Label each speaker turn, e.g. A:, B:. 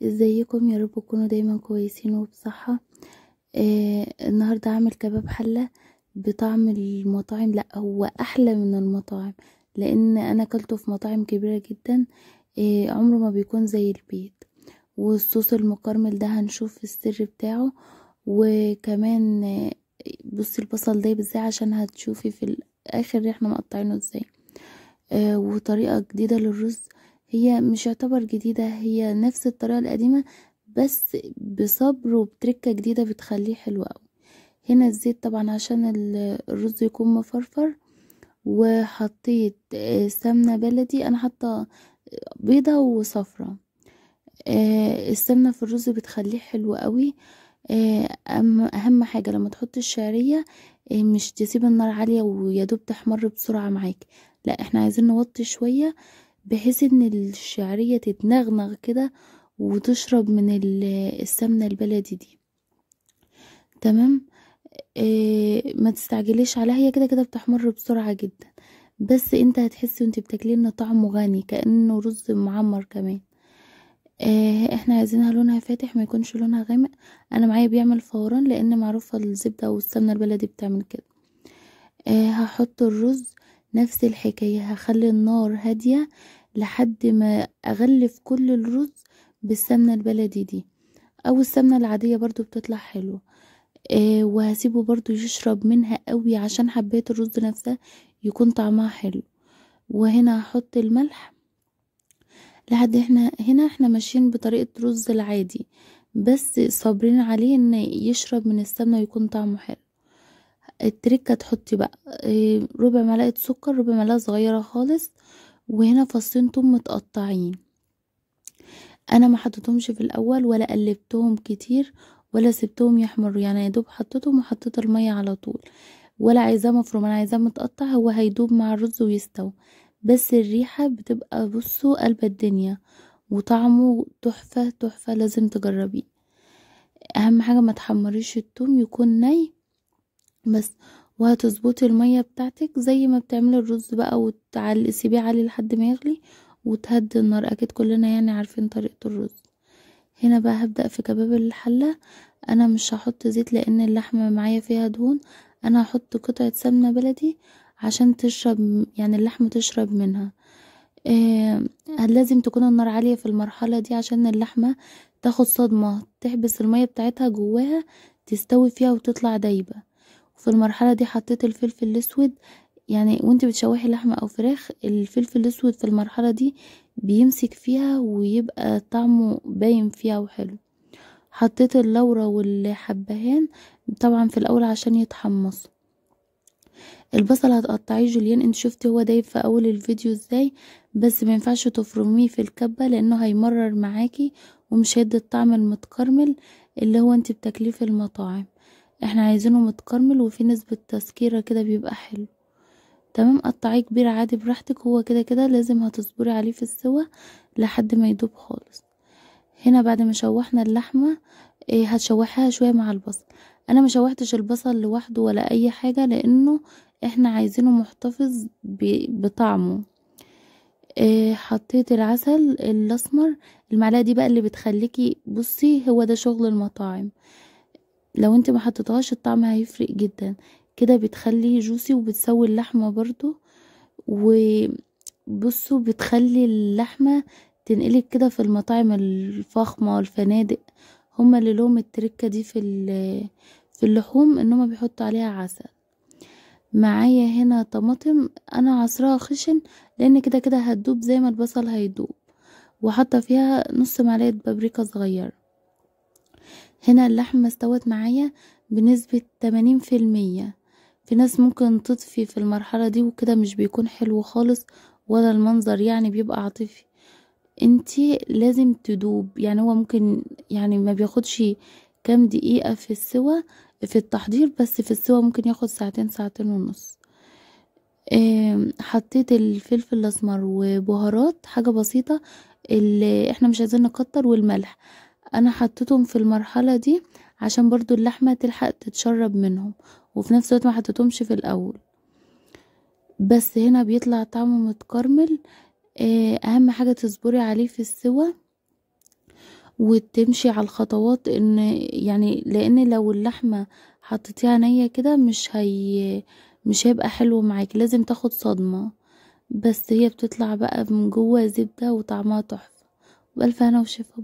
A: ازيكم؟ يا رب تكونوا دايما كويسين وبصحة. النهاردة هعمل كباب حلة بطعم المطاعم. لا، هو احلى من المطاعم، لان انا اكلته في مطاعم كبيرة جدا. عمره ما بيكون زي البيت. والصوص المكرمل ده هنشوف السر بتاعه. وكمان بصي البصل ده ازاي، عشان هتشوفي في الاخر احنا مقطعينه ازاي. وطريقة جديدة للرز. هي مش يعتبر جديدة، هي نفس الطريقة القديمة، بس بصبر وبتركة جديدة بتخليه حلو اوي. هنا الزيت طبعا عشان الرز يكون مفرفر. وحطيت سمنة بلدي، انا حاطة بيضة وصفرة. السمنة في الرز بتخليه حلو قوي. اهم حاجة لما تحط الشعرية، مش تسيب النار عالية ويدوب تحمر بسرعة معاك. لا، احنا عايزين نوطي شوية، بحيث ان الشعرية تتنغنغ كده وتشرب من السمنة البلدي دي. تمام. ما تستعجليش عليها، هي كده كده بتحمر بسرعة جدا. بس انت هتحسي وانت بتاكليه ان طعمه غني كأنه رز معمر كمان. احنا عايزينها لونها فاتح، ما يكونش لونها غامق. انا معايا بيعمل فوران، لان معروفة الزبدة والسمنة البلدي بتعمل كده. هحط الرز، نفس الحكاية، هخلي النار هادية لحد ما اغلف كل الرز بالسمنة البلدي دي، او السمنة العادية برضو بتطلع حلوة. وهسيبه برضو يشرب منها قوي، عشان حبيت الرز نفسها يكون طعمها حلو. وهنا هحط الملح. لحد هنا احنا ماشيين بطريقة رز العادي، بس صابرين عليه ان يشرب من السمنة ويكون طعمه حلو. التركة تحطي بقى ربع معلقة سكر، ربع معلقة صغيرة خالص. وهنا فصين توم متقطعين. انا ما حطيتهمش في الاول ولا قلبتهم كتير، ولا سبتهم يحمروا، يعني يا دوب حطيتهم وحطيت المية على طول. ولا عايزاه مفروم، انا عايزاه متقطع، هو هيدوب مع الرز ويستوي. بس الريحة بتبقى بصوا قلب الدنيا، وطعمه تحفة تحفة، لازم تجربيه. اهم حاجة ما تحمريش التوم، يكون ني بس. وهتظبطي المية بتاعتك زي ما بتعملي الرز بقى، سيبيه عالي لحد ما يغلي، وتهدي النار. اكيد كلنا يعني عارفين طريقة الرز. هنا بقى هبدأ في كباب الحلة. انا مش هحط زيت لان اللحمة معايا فيها دهون. انا هحط قطعة سمنة بلدي عشان تشرب، يعني اللحمة تشرب منها. لازم تكون النار عالية في المرحلة دي، عشان اللحمة تاخد صدمة، تحبس المية بتاعتها جواها، تستوي فيها وتطلع دايبة. وفي المرحلة دي حطيت الفلفل الاسود. يعني وانت بتشوحي لحمة او فراخ، الفلفل الاسود في المرحلة دي بيمسك فيها ويبقى طعمه باين فيها وحلو. حطيت اللورة والحبهان طبعا في الاول عشان يتحمصوا. البصل هتقطعيه جوليان، انت شفتي هو دايب في اول الفيديو ازاي. بس ما ينفعش تفرميه في الكبة لانه هيمرر معاكي، ومش هيدي الطعم المتكرمل اللي هو انت بتاكليه في المطاعم. احنا عايزينه متكرمل وفي نسبة تسكيرة كده، بيبقى حلو. تمام، قطعيه كبير عادي براحتك، هو كده كده لازم هتصبري عليه في السوا لحد ما يدوب خالص. هنا بعد ما شوحنا اللحمة، هتشوحيها شوية مع البصل. انا ما شوحتش البصل لوحده ولا اي حاجة، لانه احنا عايزينه محتفظ بطعمه. حطيت العسل الاسمر، المعلقة دي بقى اللي بتخليكي بصي، هو ده شغل المطاعم. لو انت ما حطيتهاش الطعم هيفرق جدا. كده بتخليه جوسي وبتسوي اللحمة برضو. وبصوا بتخلي اللحمة تنقلب كده في المطاعم الفخمة والفنادق. هما اللي لهم التركة دي في اللحوم، انهم بيحطوا عليها عسل. معايا هنا طماطم، انا عصراها خشن، لان كده كده هتدوب زي ما البصل هيدوب. وحاطه فيها نص معلقه بابريكا صغيره. هنا اللحمه استوت معايا بنسبه 80%. في ناس ممكن تطفي في المرحله دي، وكده مش بيكون حلو خالص، ولا المنظر يعني بيبقى عاطفي. انتي لازم تدوب، يعني هو ممكن يعني ما بياخدش كام دقيقة في السوا، في التحضير، بس في السوا ممكن ياخد ساعتين، ساعتين ونص. حطيت الفلفل الاسمر وبهارات حاجة بسيطة، اللي احنا مش عايزين نكتر، والملح. انا حطيتهم في المرحلة دي عشان برضو اللحمة تلحق تتشرب منهم، وفي نفس الوقت ما حطيتهمش في الاول. بس هنا بيطلع طعمه متكرمل. اهم حاجة تصبري عليه في السوا. وتمشي على الخطوات، ان يعني لان لو اللحمة حطيتيها نية كده مش هيبقى حلو معاكي، لازم تاخد صدمة. بس هي بتطلع بقى من جوه زبدة وطعمها تحفة. بألف هنا وشفا.